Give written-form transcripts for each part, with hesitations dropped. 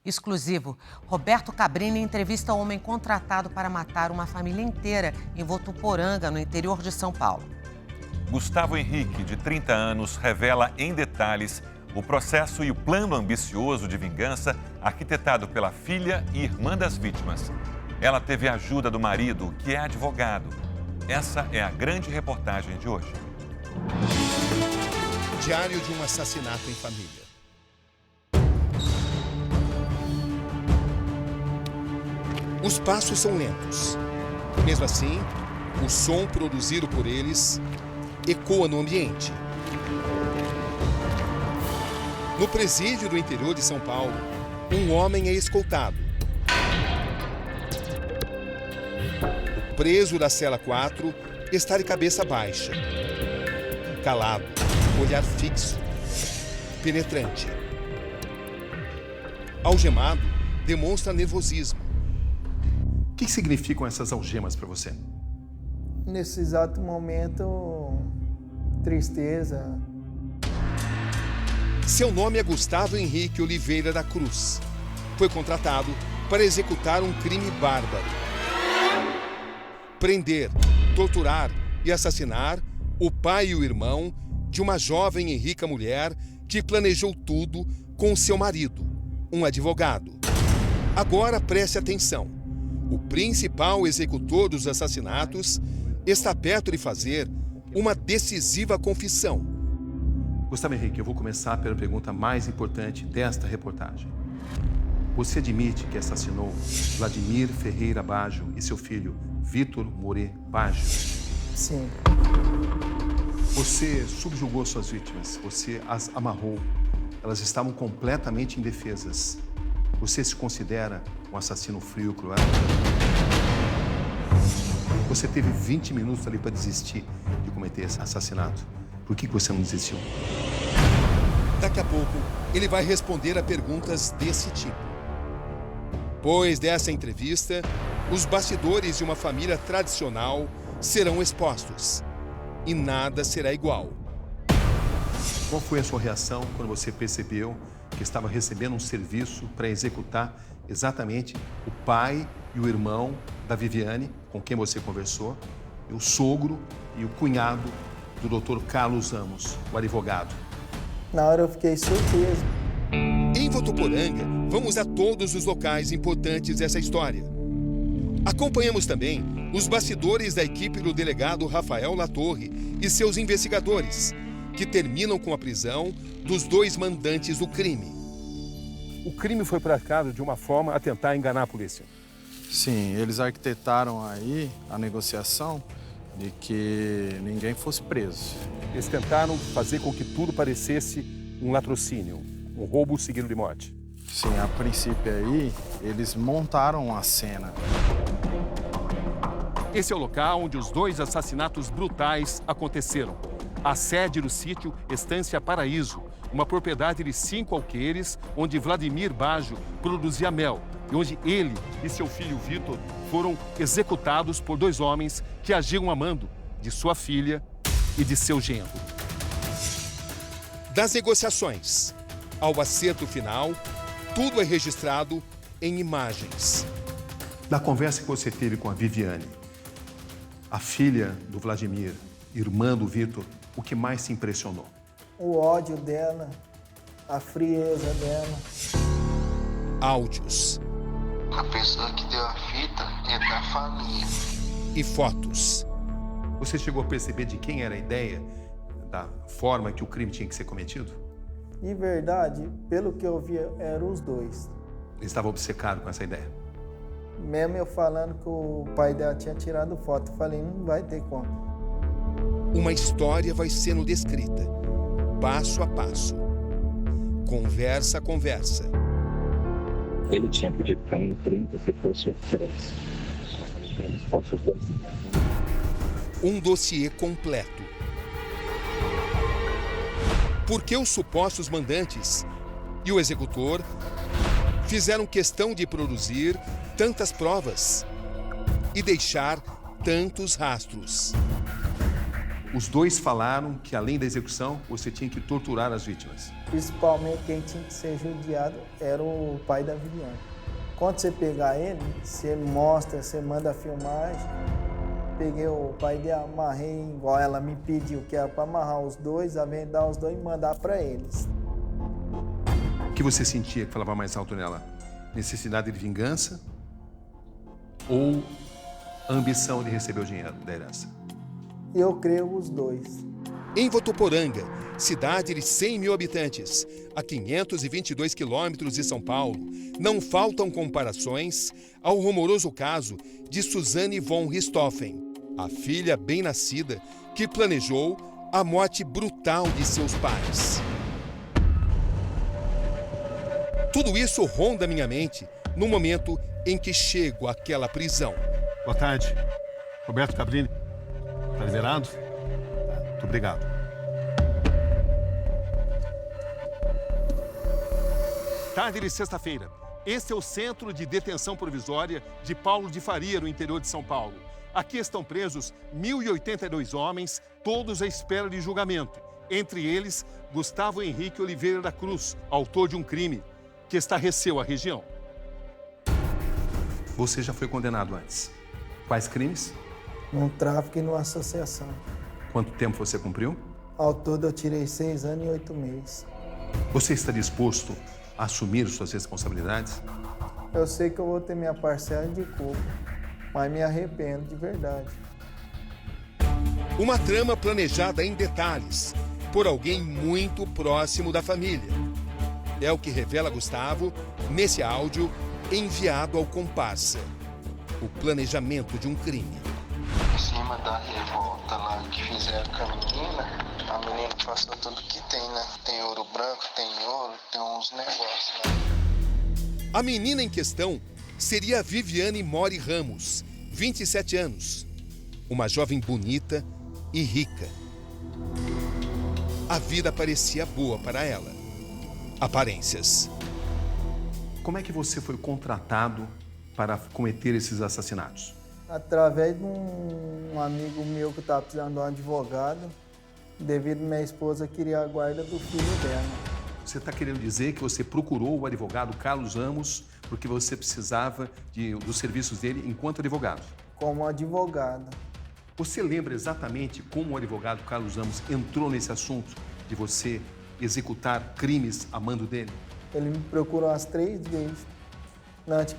Exclusivo. Roberto Cabrini entrevista homem contratado para matar uma família inteira em Votuporanga, no interior de São Paulo. Gustavo Henrique, de 30 anos, revela em detalhes o processo e o plano ambicioso de vingança arquitetado pela filha e irmã das vítimas. Ela teve a ajuda do marido, que é advogado. Essa é a grande reportagem de hoje. Diário de um assassinato em família. Os passos são lentos. Mesmo assim, o som produzido por eles ecoa no ambiente. No presídio do interior de São Paulo, um homem é escoltado. O preso da cela 4 está de cabeça baixa, calado, olhar fixo, penetrante. Algemado, demonstra nervosismo. O que significam essas algemas para você? Nesse exato momento, tristeza. Seu nome é Gustavo Henrique Oliveira da Cruz. Foi contratado para executar um crime bárbaro. Prender, torturar e assassinar o pai e o irmão de uma jovem e rica mulher que planejou tudo com seu marido, um advogado. Agora preste atenção. O principal executor dos assassinatos está perto de fazer uma decisiva confissão. Gustavo Henrique, eu vou começar pela pergunta mais importante desta reportagem. Você admite que assassinou Vladimir Ferreira Baggio e seu filho, Vitor Moret Baggio? Sim. Você subjugou suas vítimas, você as amarrou. Elas estavam completamente indefesas. Você se considera um assassino frio e cruel? Você teve 20 minutos ali para desistir de cometer esse assassinato. Por que você não desistiu? Daqui a pouco, ele vai responder a perguntas desse tipo. Depois dessa entrevista, os bastidores de uma família tradicional serão expostos. E nada será igual. Qual foi a sua reação quando você percebeu que estava recebendo um serviço para executar exatamente o pai e o irmão da Viviane, com quem você conversou, e o sogro e o cunhado do Dr. Carlos Amos, o advogado? Na hora eu fiquei surpreso. Em Votuporanga, vamos a todos os locais importantes dessa história. Acompanhamos também os bastidores da equipe do delegado Rafael Latorre e seus investigadores, que terminam com a prisão dos dois mandantes do crime. O crime foi praticado de uma forma a tentar enganar a polícia. Sim, eles arquitetaram aí a negociação de que ninguém fosse preso. Eles tentaram fazer com que tudo parecesse um latrocínio, um roubo seguido de morte. Sim, a princípio aí, eles montaram a cena. Esse é o local onde os dois assassinatos brutais aconteceram. A sede do sítio Estância Paraíso, uma propriedade de 5 alqueires, onde Vladimir Baggio produzia mel e onde ele e seu filho Vitor foram executados por 2 homens que agiam a mando de sua filha e de seu genro. Das negociações ao acerto final, tudo é registrado em imagens. Da conversa que você teve com a Viviane, a filha do Vladimir, irmã do Vitor, o que mais te impressionou? O ódio dela, a frieza dela. Áudios. A pessoa que deu a fita é da família. E fotos. Você chegou a perceber de quem era a ideia, da forma que o crime tinha que ser cometido? De verdade, pelo que eu via, eram os dois. Ele estava obcecado com essa ideia. Mesmo eu falando que o pai dela tinha tirado foto, eu falei, não vai ter como. Uma história vai sendo descrita, passo a passo, conversa a conversa. Ele tinha pedido para mim 30 se fosse 3. Um dossiê completo. Por que os supostos mandantes e o executor fizeram questão de produzir tantas provas e deixar tantos rastros? Os dois falaram que, além da execução, você tinha que torturar as vítimas. Principalmente quem tinha que ser judiado era o pai da Viviane. Quando você pegar ele, você mostra, você manda a filmagem. Peguei o pai dele, amarrei igual ela me pediu, que era para amarrar os dois, amendar os dois e mandar para eles. O que você sentia que falava mais alto nela? Necessidade de vingança ou ambição de receber o dinheiro da herança? Eu creio os dois. Em Votuporanga, cidade de 100 mil habitantes, a 522 quilômetros de São Paulo, não faltam comparações ao rumoroso caso de Suzane von Richthofen, a filha bem-nascida que planejou a morte brutal de seus pais. Tudo isso ronda minha mente no momento em que chego àquela prisão. Boa tarde. Roberto Cabrini. Tá liberado? Muito obrigado. Tarde de sexta-feira. Este é o Centro de Detenção Provisória de Paulo de Faria, no interior de São Paulo. Aqui estão presos 1.082 homens, todos à espera de julgamento. Entre eles, Gustavo Henrique Oliveira da Cruz, autor de um crime que estarreceu a região. Você já foi condenado antes. Quais crimes? No tráfico e numa associação. Quanto tempo você cumpriu? Ao todo eu tirei 6 anos e 8 meses. Você está disposto a assumir suas responsabilidades? Eu sei que eu vou ter minha parcela de culpa, mas me arrependo de verdade. Uma trama planejada em detalhes por alguém muito próximo da família. É o que revela Gustavo nesse áudio enviado ao comparsa. O planejamento de um crime. Em cima da revolta lá que fizeram com a menina passou tudo que tem, né? Tem ouro branco, tem ouro, tem uns negócios, né? A menina em questão seria Viviane Mori Ramos, 27 anos. Uma jovem bonita e rica. A vida parecia boa para ela. Aparências. Como é que você foi contratado para cometer esses assassinatos? Através de um amigo meu que estava precisando de um advogado, devido a minha esposa queria a guarda do filho dela. Você está querendo dizer que você procurou o advogado Carlos Ramos porque você precisava dos serviços dele enquanto advogado? Como advogado. Você lembra exatamente como o advogado Carlos Ramos entrou nesse assunto de você executar crimes a mando dele? Ele me procurou umas 3 vezes. Antes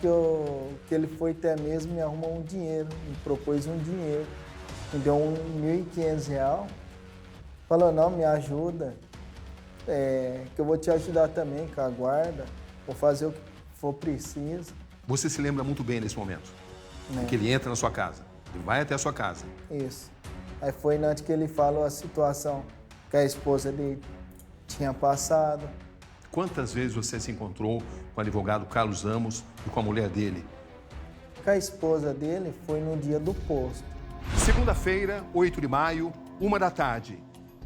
que ele foi até mesmo me arrumou um dinheiro, me propôs um dinheiro. Me deu R$1.500. Falou, não, me ajuda, que eu vou te ajudar também com a guarda, vou fazer o que for preciso. Você se lembra muito bem nesse momento? É. Que ele entra na sua casa, ele vai até a sua casa. Isso. Aí foi antes que ele falou a situação que a esposa dele tinha passado. Quantas vezes você se encontrou com o advogado Carlos Ramos e com a mulher dele? Com a esposa dele foi no dia do posto. Segunda-feira, 8 de maio, 13h.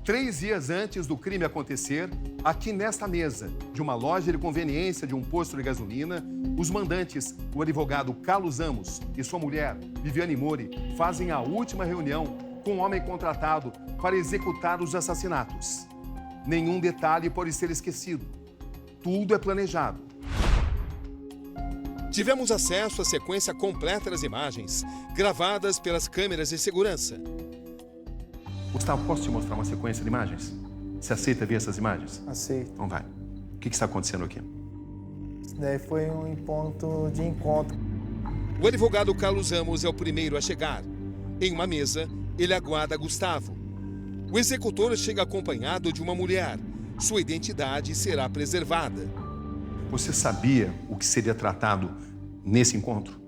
3 dias antes do crime acontecer, aqui nesta mesa de uma loja de conveniência de um posto de gasolina, os mandantes, o advogado Carlos Ramos e sua mulher, Viviane Mori, fazem a última reunião com o homem contratado para executar os assassinatos. Nenhum detalhe pode ser esquecido. Tudo é planejado. Tivemos acesso à sequência completa das imagens, gravadas pelas câmeras de segurança. Gustavo, posso te mostrar uma sequência de imagens? Você aceita ver essas imagens? Aceito. Então vai. O que está acontecendo aqui? Isso daí foi um ponto de encontro. O advogado Carlos Ramos é o primeiro a chegar. Em uma mesa, ele aguarda Gustavo. O executor chega acompanhado de uma mulher. Sua identidade será preservada. Você sabia o que seria tratado nesse encontro?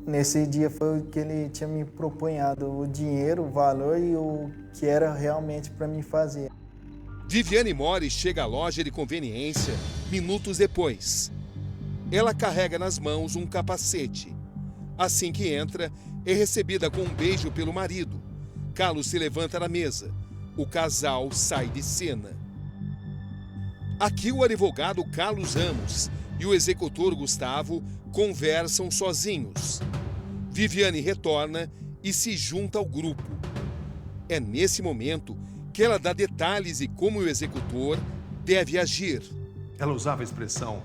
Nesse dia foi o que ele tinha me propunhado, o dinheiro, o valor e o que era realmente para mim fazer. Viviane Mori chega à loja de conveniência minutos depois. Ela carrega nas mãos um capacete. Assim que entra, é recebida com um beijo pelo marido. Carlos se levanta da mesa. O casal sai de cena. Aqui o advogado Carlos Ramos e o executor Gustavo conversam sozinhos. Viviane retorna e se junta ao grupo. É nesse momento que ela dá detalhes e como o executor deve agir. Ela usava a expressão: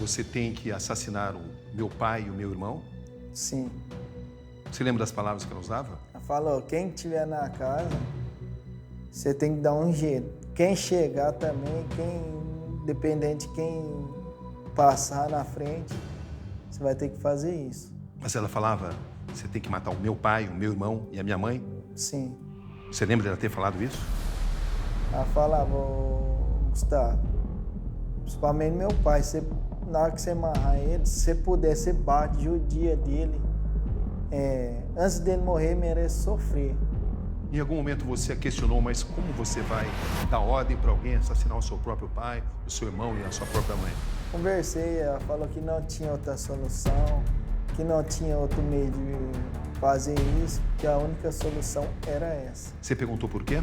você tem que assassinar o meu pai e o meu irmão? Sim. Você lembra das palavras que ela usava? Ela falou, quem estiver na casa, você tem que dar um jeito. Quem chegar também, dependente de quem passar na frente, você vai ter que fazer isso. Mas ela falava, você tem que matar o meu pai, o meu irmão e a minha mãe? Sim. Você lembra dela ter falado isso? Ela falava, Gustavo, principalmente meu pai, na hora que você amarrar ele, se você puder, você bate, judia dele. Antes dele morrer, merece sofrer. Em algum momento você a questionou, mas como você vai dar ordem para alguém assassinar o seu próprio pai, o seu irmão e a sua própria mãe? Conversei, ela falou que não tinha outra solução, que não tinha outro meio de fazer isso, que a única solução era essa. Você perguntou por quê?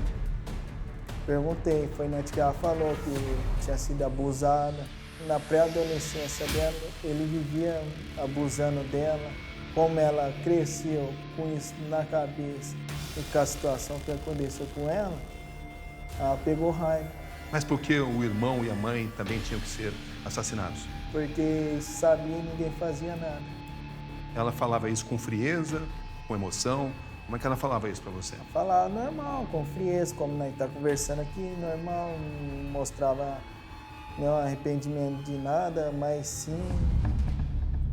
Perguntei, foi na que ela falou que tinha sido abusada. Na pré-adolescência dela, ele vivia abusando dela. Como ela cresceu com isso na cabeça e com a situação que aconteceu com ela pegou raiva. Mas por que o irmão e a mãe também tinham que ser assassinados? Porque sabia e ninguém fazia nada. Ela falava isso com frieza, com emoção? Como é que ela falava isso para você? Falava normal, com frieza, como nós estamos conversando aqui, normal, não mostrava nenhum arrependimento de nada, mas sim,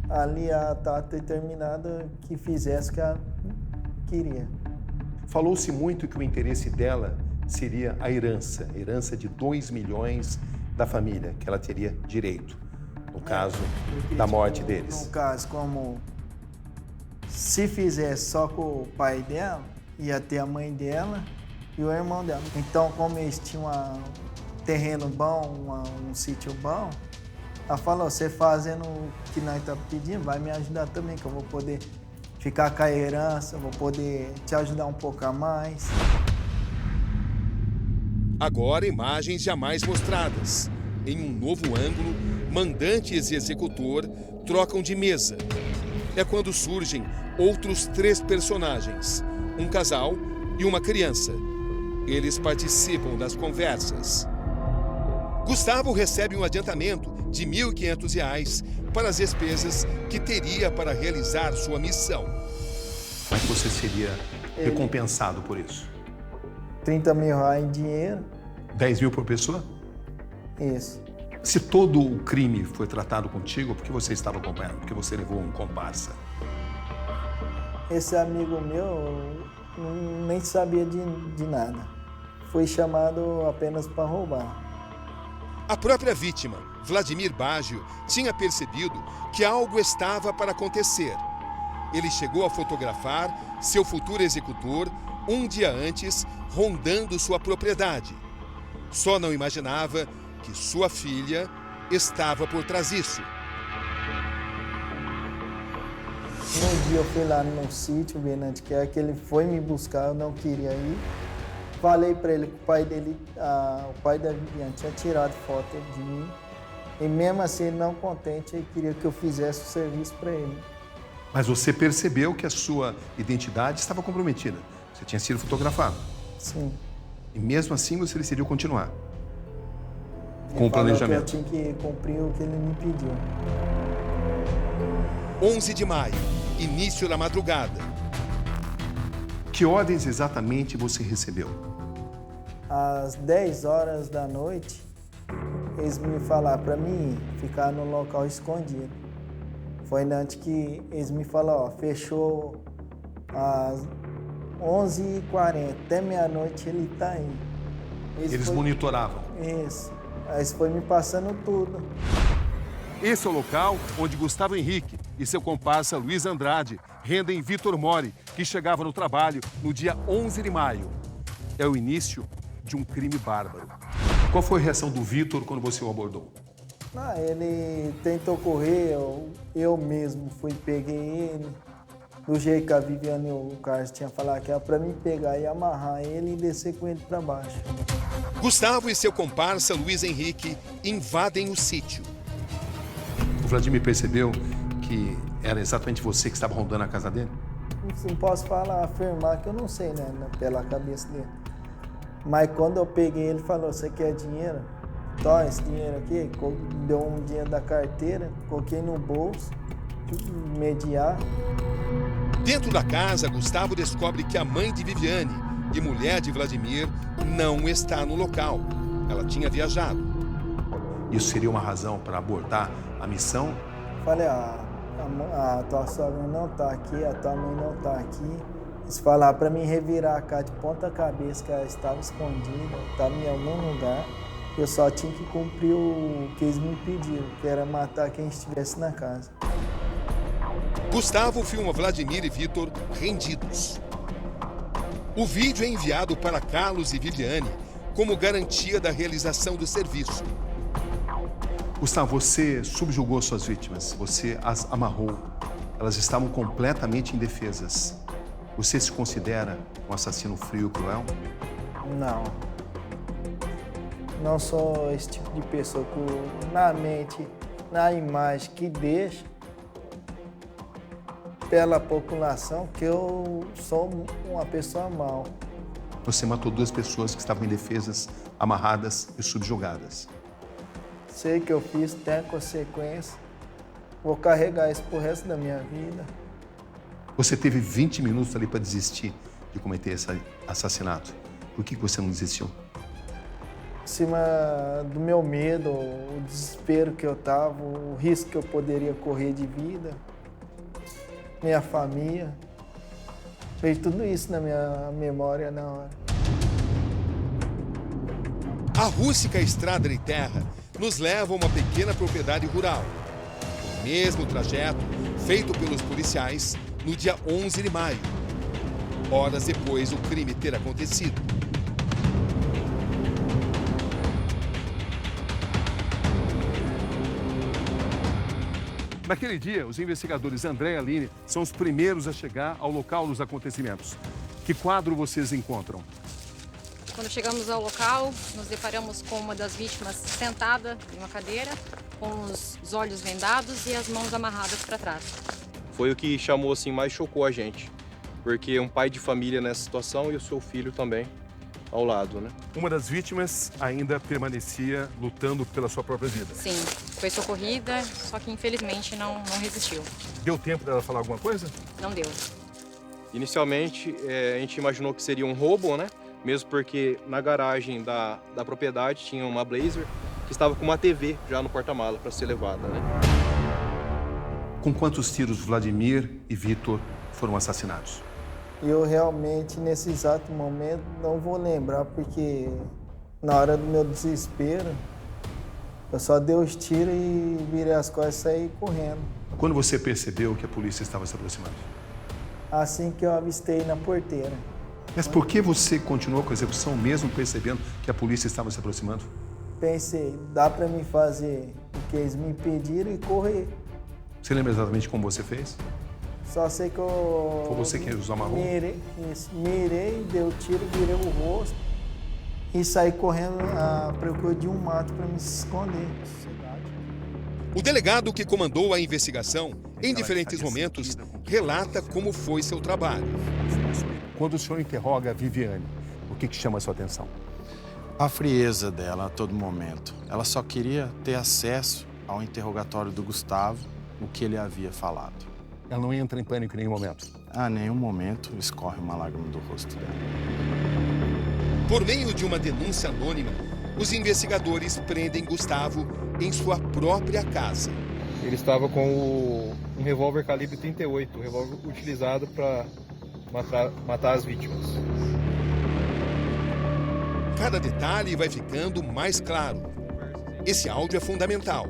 ali ela estava determinada que fizesse o que ela queria. Falou-se muito que o interesse dela seria a herança de 2 milhões da família, que ela teria direito, no caso da morte deles. No caso, como se fizesse só com o pai dela, ia ter a mãe dela e o irmão dela. Então, como eles tinham um terreno bom, um sítio bom, ela falou, você fazendo o que nós estamos pedindo, vai me ajudar também, que eu vou poder ficar com a herança, vou poder te ajudar um pouco a mais. Agora, imagens jamais mostradas. Em um novo ângulo, mandantes e executor trocam de mesa. É quando surgem outros 3 personagens, um casal e uma criança. Eles participam das conversas. Gustavo recebe um adiantamento de R$ 1.500 para as despesas que teria para realizar sua missão. Como é que você seria recompensado por isso? R$30 mil em dinheiro. 10 mil por pessoa? Isso. Se todo o crime foi tratado contigo, por que você estava acompanhando? Por que você levou um comparsa? Esse amigo meu nem sabia de nada. Foi chamado apenas para roubar. A própria vítima, Vladimir Baggio, tinha percebido que algo estava para acontecer. Ele chegou a fotografar seu futuro executor um dia antes, rondando sua propriedade. Só não imaginava que sua filha estava por trás disso. Um dia eu fui lá no sítio, Bernardo, que ele foi me buscar, eu não queria ir. Falei para ele que o pai dele, o pai da Viviane, tinha tirado foto de mim. E mesmo assim, ele não contente, ele queria que eu fizesse o serviço para ele. Mas você percebeu que a sua identidade estava comprometida. Você tinha sido fotografado. Sim. E mesmo assim, você decidiu continuar. Ele com o planejamento. Que eu tinha que cumprir o que ele me pediu. 11 de maio, início da madrugada. Que ordens exatamente você recebeu? Às 10 horas da noite, eles me falaram para mim ficar no local escondido. Foi antes que eles me falaram, ó, fechou às 11h40, até meia-noite ele tá aí. Eles monitoravam? Isso. Aí eles foi me passando tudo. Esse é o local onde Gustavo Henrique e seu comparsa Luiz Andrade rendem Vitor Mori, que chegava no trabalho no dia 11 de maio. É o início de um crime bárbaro. Qual foi a reação do Vitor quando você o abordou? Ele tentou correr, eu mesmo fui, peguei ele. Do jeito que a Viviane e o Carlos tinham falado que era para mim pegar e amarrar ele e descer com ele para baixo. Gustavo e seu comparsa Luiz Henrique invadem o sítio. O Vladimir percebeu que era exatamente você que estava rondando a casa dele? não posso falar, afirmar que eu não sei, né, pela cabeça dele. Mas quando eu peguei, ele falou, você quer dinheiro? Toma esse dinheiro aqui. Deu um dinheiro da carteira, coloquei no bolso, imediato. Dentro da casa, Gustavo descobre que a mãe de Viviane e mulher de Vladimir não está no local. Ela tinha viajado. Isso seria uma razão para abortar a missão? Falei, a tua sogra não está aqui, a tua mãe não está aqui. Eles falaram para mim revirar a casa de ponta cabeça, que ela estava escondida, estava em algum lugar. Eu só tinha que cumprir o que eles me pediram, que era matar quem estivesse na casa. Gustavo filma Vladimir e Vitor rendidos. O vídeo é enviado para Carlos e Viviane como garantia da realização do serviço. Gustavo, você subjugou suas vítimas, você as amarrou. Elas estavam completamente indefesas. Você se considera um assassino frio e cruel? Não. Não sou esse tipo de pessoa que na mente, na imagem que deixa pela população que eu sou uma pessoa mal. Você matou 2 pessoas que estavam indefesas, amarradas e subjugadas. Sei que eu fiz, tem consequência. Vou carregar isso pro resto da minha vida. Você teve 20 minutos ali para desistir de cometer esse assassinato. Por que você não desistiu? Em cima do meu medo, o desespero que eu tava, o risco que eu poderia correr de vida, minha família. Veio tudo isso na minha memória na hora. A rústica estrada de terra nos leva a uma pequena propriedade rural. O mesmo trajeto feito pelos policiais no dia 11 de maio, horas depois do crime ter acontecido. Naquele dia, os investigadores André e Aline são os primeiros a chegar ao local dos acontecimentos. Que quadro vocês encontram? Quando chegamos ao local, nos deparamos com uma das vítimas sentada em uma cadeira, com os olhos vendados e as mãos amarradas para trás. Foi o que chamou assim, mais chocou a gente, porque um pai de família nessa situação e o seu filho também ao lado, né? Uma das vítimas ainda permanecia lutando pela sua própria vida. Sim, foi socorrida, só que infelizmente não resistiu. Deu tempo dela falar alguma coisa? Não deu. Inicialmente, a gente imaginou que seria um roubo, né? Mesmo porque na garagem da propriedade tinha uma Blazer que estava com uma TV já no porta-mala para ser levada, né? Com quantos tiros Vladimir e Vitor foram assassinados? Eu realmente, nesse exato momento, não vou lembrar, porque na hora do meu desespero, eu só dei os tiros e virei as costas e saí correndo. Quando você percebeu que a polícia estava se aproximando? Assim que eu avistei na porteira. Mas por que você continuou com a execução mesmo percebendo que a polícia estava se aproximando? Pensei, dá para mim fazer o que eles me pediram e correr. Você lembra exatamente como você fez? Só sei que eu... Foi você quem os amarrou? Mirei, dei o tiro, virei o rosto e saí correndo à procura de um mato para me esconder. O delegado que comandou a investigação, em diferentes momentos, relata como foi seu trabalho. Quando o senhor interroga a Viviane, o que chama a sua atenção? A frieza dela a todo momento. Ela só queria ter acesso ao interrogatório do Gustavo, o que ele havia falado. Ela não entra em pânico em nenhum momento? A nenhum momento escorre uma lágrima do rosto dela. Por meio de uma denúncia anônima, os investigadores prendem Gustavo em sua própria casa. Ele estava com um revólver calibre 38, um revólver utilizado para matar as vítimas. Cada detalhe vai ficando mais claro. Esse áudio é fundamental.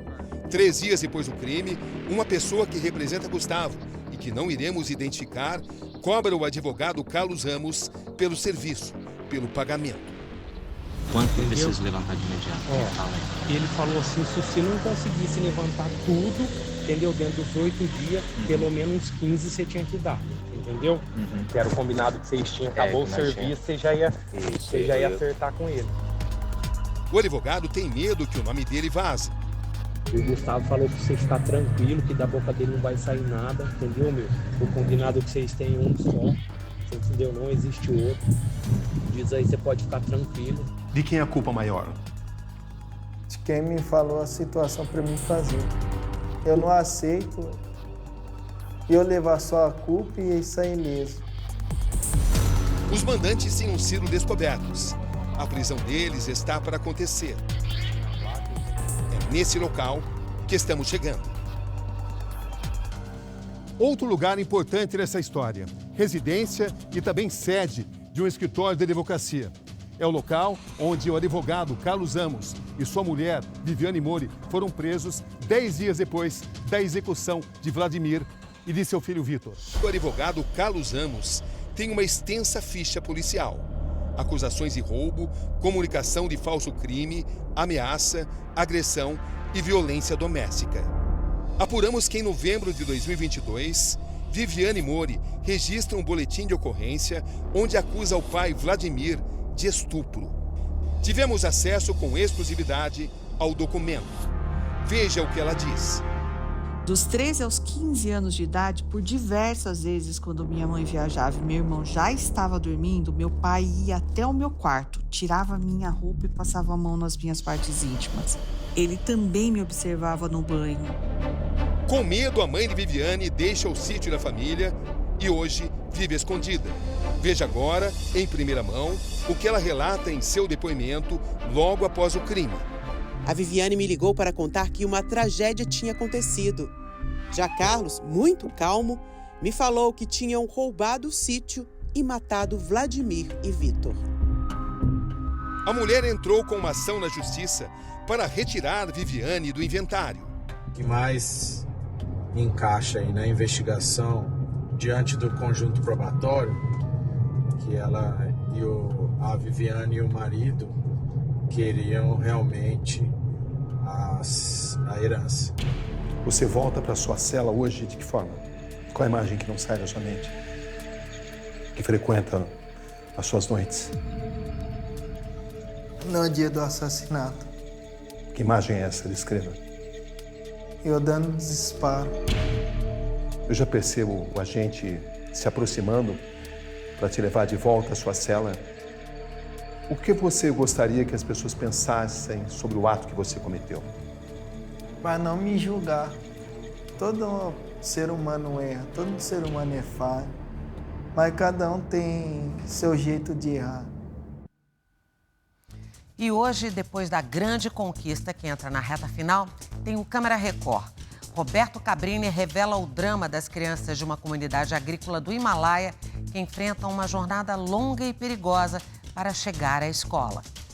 3 dias depois do crime, uma pessoa que representa Gustavo e que não iremos identificar, cobra o advogado Carlos Ramos pelo serviço, pelo pagamento. Quanto que precisa levantar de imediato? Ele falou assim, se você não conseguisse levantar tudo, entendeu? Dentro dos 8 dias, pelo menos uns 15 você tinha que dar, entendeu? Que era o combinado que vocês tinham, acabou o serviço, você já ia acertar com ele. O advogado tem medo que o nome dele vaze. E o Gustavo falou pra você ficar tranquilo, que da boca dele não vai sair nada, entendeu, meu? O combinado que vocês têm um só, você entendeu? Não existe outro. Diz aí, você pode ficar tranquilo. De quem é a culpa maior? De quem me falou a situação para mim fazer. Eu não aceito eu levar só a culpa e sair ileso. Os mandantes tinham sido descobertos. A prisão deles está para acontecer. É nesse local que estamos chegando. Outro lugar importante nessa história, residência e também sede de um escritório de advocacia. É o local onde o advogado Carlos Amos e sua mulher, Viviane Mori, foram presos 10 dias depois da execução de Vladimir e de seu filho Vitor. O advogado Carlos Amos tem uma extensa ficha policial. Acusações de roubo, comunicação de falso crime, ameaça, agressão e violência doméstica. Apuramos que em novembro de 2022, Viviane Mori registra um boletim de ocorrência onde acusa o pai Vladimir de estupro. Tivemos acesso com exclusividade ao documento. Veja o que ela diz. Dos 13 aos 15 anos de idade, por diversas vezes, quando minha mãe viajava e meu irmão já estava dormindo, meu pai ia até o meu quarto, tirava minha roupa e passava a mão nas minhas partes íntimas. Ele também me observava no banho. Com medo, a mãe de Viviane deixa o sítio da família e hoje vive escondida. Veja agora, em primeira mão, o que ela relata em seu depoimento logo após o crime. A Viviane me ligou para contar que uma tragédia tinha acontecido. Já Carlos, muito calmo, me falou que tinham roubado o sítio e matado Vladimir e Vitor. A mulher entrou com uma ação na justiça para retirar Viviane do inventário. O que mais encaixa aí na investigação diante do conjunto probatório, que ela e a Viviane e o marido queriam realmente a herança. Você volta para sua cela hoje de que forma? Qual a imagem que não sai da sua mente? Que frequenta as suas noites? No dia do assassinato. Que imagem é essa? Descreva. Eu dando disparo. Eu já percebo o agente se aproximando para te levar de volta à sua cela. O que você gostaria que as pessoas pensassem sobre o ato que você cometeu? Para não me julgar. Todo ser humano erra, todo ser humano é falho, mas cada um tem seu jeito de errar. E hoje, depois da grande conquista que entra na reta final, tem o Câmara Record. Roberto Cabrini revela o drama das crianças de uma comunidade agrícola do Himalaia que enfrentam uma jornada longa e perigosa para chegar à escola.